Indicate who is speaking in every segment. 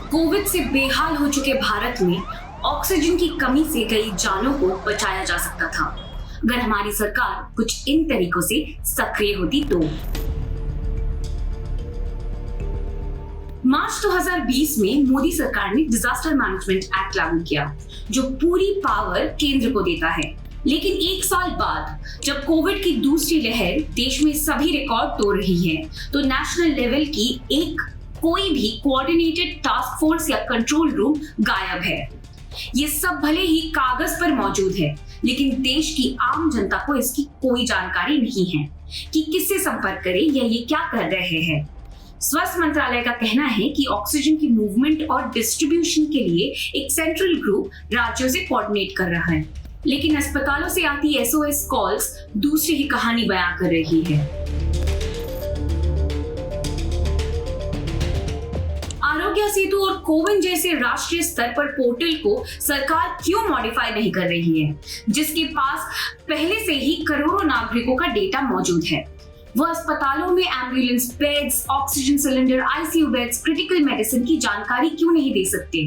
Speaker 1: Covid से बेहाल हो चुके भारत में ऑक्सीजन की कमी से कई जानों को बचाया जा सकता था अगर हमारी सरकार कुछ इन तरीकों से सक्रिय होती तो। मार्च 2020 में मोदी सरकार ने डिजास्टर मैनेजमेंट एक्ट लागू किया, जो पूरी पावर केंद्र को देता है। लेकिन एक साल बाद जब कोविड की दूसरी लहर देश में सभी रिकॉर्ड तोड़ रही है, तो नेशनल लेवल की कोई भी कोऑर्डिनेटेड टास्क फोर्स या कंट्रोल रूम गायब है। ये सब भले ही कागज पर मौजूद है, लेकिन देश की आम जनता को इसकी कोई जानकारी नहीं है कि किससे संपर्क करें या ये क्या कर रहे हैं। स्वास्थ्य मंत्रालय का कहना है कि ऑक्सीजन की मूवमेंट और डिस्ट्रीब्यूशन के लिए एक सेंट्रल ग्रुप राज्यों से कोऑर्डिनेट कर रहा है, लेकिन अस्पतालों से आती एसओएस कॉल्स दूसरी ही कहानी बयां कर रही है। आरोग्य सेतु और कोविन जैसे राष्ट्रीय स्तर पर पोर्टल को सरकार क्यों मॉडिफाई नहीं कर रही है, जिसके पास पहले से ही करोड़ों नागरिकों का डेटा मौजूद है। वह अस्पतालों में ambulance beds, oxygen cylinder, ICU beds, critical medicine की जानकारी क्यों नहीं दे सकते,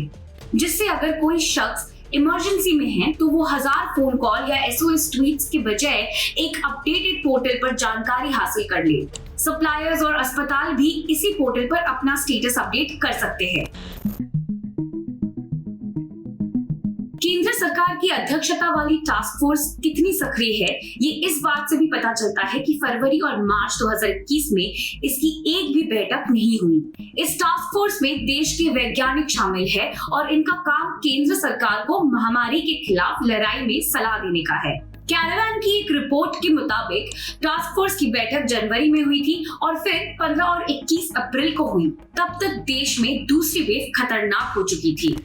Speaker 1: जिससे अगर कोई शख्स इमरजेंसी में है तो वो 1000 फोन कॉल या एसओएस ट्वीट्स के बजाय एक अपडेटेड पोर्टल पर जानकारी हासिल कर ले। सप्लायर्स और अस्पताल भी इसी पोर्टल पर अपना स्टेटस अपडेट कर सकते हैं। केंद्र सरकार की अध्यक्षता वाली टास्क फोर्स कितनी सक्रिय है, ये इस बात से भी पता चलता है कि फरवरी और मार्च 2021 में इसकी एक भी बैठक नहीं हुई। इस टास्क फोर्स में देश के वैज्ञानिक शामिल है और इनका काम केंद्र सरकार को महामारी के खिलाफ लड़ाई में सलाह देने का है। कैरावान की एक रिपोर्ट के मुताबिक टास्क फोर्स की बैठक जनवरी में हुई थी और फिर 15 और 21 अप्रैल को हुई। तब तक देश में दूसरी वेव खतरनाक हो चुकी थी।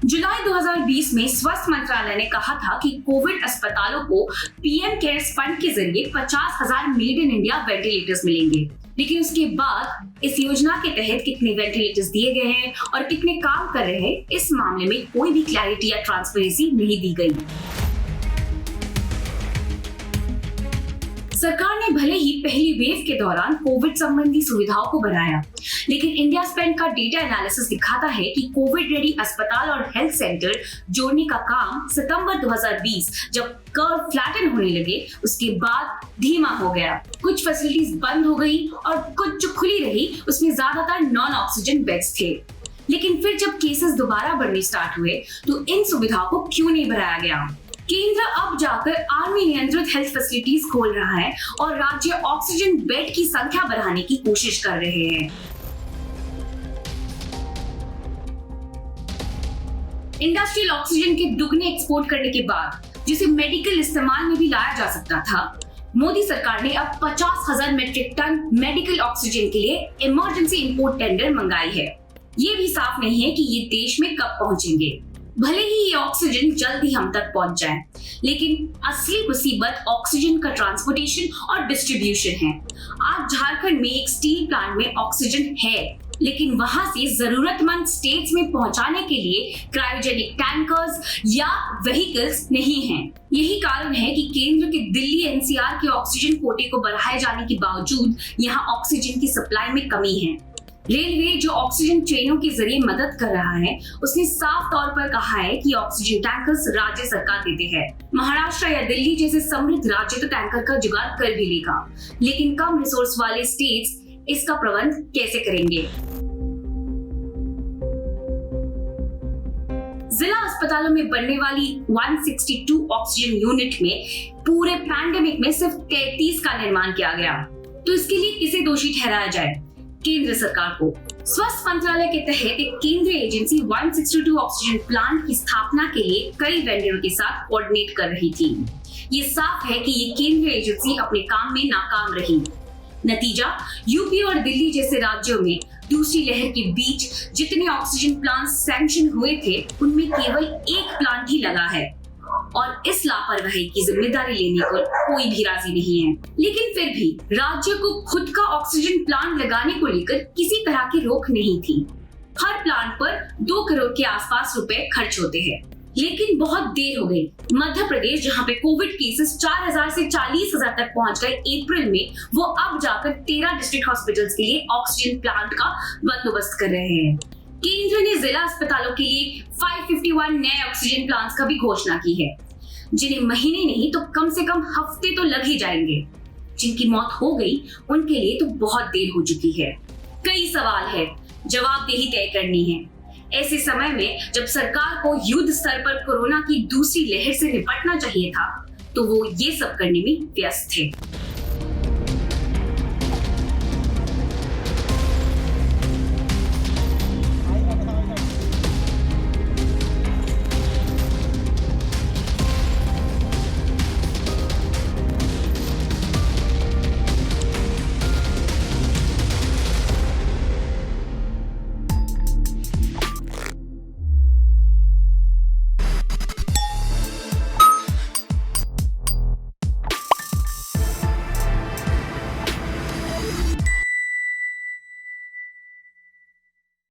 Speaker 1: जुलाई 2020 में स्वास्थ्य मंत्रालय ने कहा था कि कोविड अस्पतालों को पीएम केयर्स फंड के जरिए 50,000 मेड इन इंडिया वेंटिलेटर्स मिलेंगे, लेकिन उसके बाद इस योजना के तहत कितने वेंटिलेटर्स दिए गए हैं और कितने काम कर रहे हैं, इस मामले में कोई भी क्लैरिटी या ट्रांसपेरेंसी नहीं दी गई। सरकार ने भले ही पहली वेव के दौरान कोविड संबंधी सुविधाओं को बढ़ाया, लेकिन इंडिया स्पेंड का डेटा एनालिसिस दिखाता है कि कोविड रेडी अस्पताल और हेल्थ सेंटर जोड़ने का काम सितंबर 2020 जब कर्व फ्लैटन होने लगे उसके बाद धीमा हो गया। कुछ फैसिलिटीज बंद हो गई और कुछ जो खुली रही उसमें ज्यादातर नॉन ऑक्सीजन बेड्स थे। लेकिन फिर जब केसेस दोबारा बढ़ने स्टार्ट हुए तो इन सुविधाओं को क्यों नहीं बढ़ाया गया? केंद्र अब जाकर आर्मी नियंत्रित हेल्थ फैसिलिटीज खोल रहा है और राज्य ऑक्सीजन बेड की संख्या बढ़ाने की कोशिश कर रहे हैं। इंडस्ट्रियल ऑक्सीजन के दुगने एक्सपोर्ट करने के बाद, जिसे मेडिकल इस्तेमाल में भी लाया जा सकता था, मोदी सरकार ने अब 50,000 मीट्रिक टन मेडिकल ऑक्सीजन के लिए इमरजेंसी इंपोर्ट टेंडर मंगाई है। ये भी साफ नहीं है कि ये देश में कब पहुंचेंगे। भले ही ये ऑक्सीजन जल्द ही हम तक पहुंच जाए, लेकिन असली मुसीबत ऑक्सीजन का ट्रांसपोर्टेशन और डिस्ट्रीब्यूशन है। आज झारखंड में एक स्टील प्लांट में ऑक्सीजन है, लेकिन वहां से जरूरतमंद स्टेट्स में पहुंचाने के लिए क्रायोजेनिक टैंकर्स या व्हीकल्स नहीं हैं। यही कारण है कि केंद्र के दिल्ली एनसीआर के ऑक्सीजन कोटे को बढ़ाए जाने के बावजूद यहाँ ऑक्सीजन की सप्लाई में कमी है। रेलवे जो ऑक्सीजन ट्रेनों के जरिए मदद कर रहा है, उसने साफ तौर पर कहा है कि ऑक्सीजन टैंकर्स राज्य सरकार देते हैं। महाराष्ट्र या दिल्ली जैसे समृद्ध राज्य तो टैंकर का जुगाड़ कर भी लेगा, लेकिन कम रिसोर्स वाले स्टेट्स इसका प्रबंध कैसे करेंगे? जिला अस्पतालों में बनने वाली 162 ऑक्सीजन यूनिट में पूरे पैंडेमिक में सिर्फ 33 का निर्माण किया गया, तो इसके लिए किसे दोषी ठहराया जाए? केंद्र सरकार को। स्वास्थ्य मंत्रालय के तहत एक केंद्रीय एजेंसी 162 ऑक्सीजन प्लांट की स्थापना के लिए कई वेंडरों के साथ कोऑर्डिनेट कर रही थी। ये साफ है कि ये केंद्रीय एजेंसी अपने काम में नाकाम रही। नतीजा, यूपी और दिल्ली जैसे राज्यों में दूसरी लहर के बीच जितने ऑक्सीजन प्लांट सैंक्शन हुए थे, उनमें केवल एक प्लांट ही लगा है और इस लापरवाही की जिम्मेदारी लेने को कोई भी राजी नहीं है। लेकिन फिर भी राज्य को खुद का ऑक्सीजन प्लांट लगाने को लेकर किसी तरह की रोक नहीं थी। हर प्लांट पर 2 करोड़ के आसपास रुपए खर्च होते हैं। लेकिन बहुत देर हो गई। मध्य प्रदेश, जहां पे कोविड केसेस 4000 से 40,000 तक पहुंच गए अप्रैल में, वो अब जाकर 13 डिस्ट्रिक्ट हॉस्पिटल्स के लिए ऑक्सीजन प्लांट का बंदोबस्त कर रहे हैं। केंद्र ने जिला अस्पतालों के लिए 551 नए ऑक्सीजन प्लांट्स का भी घोषणा की है, जिन्हें महीने नहीं तो कम से कम हफ्ते तो लग ही जाएंगे। जिनकी मौत हो गई उनके लिए तो बहुत देर हो चुकी है। कई सवाल है, जवाबदेही तय करनी है। ऐसे समय में जब सरकार को युद्ध स्तर पर कोरोना की दूसरी लहर से निपटना चाहिए था, तो वो ये सब करने में व्यस्त थे।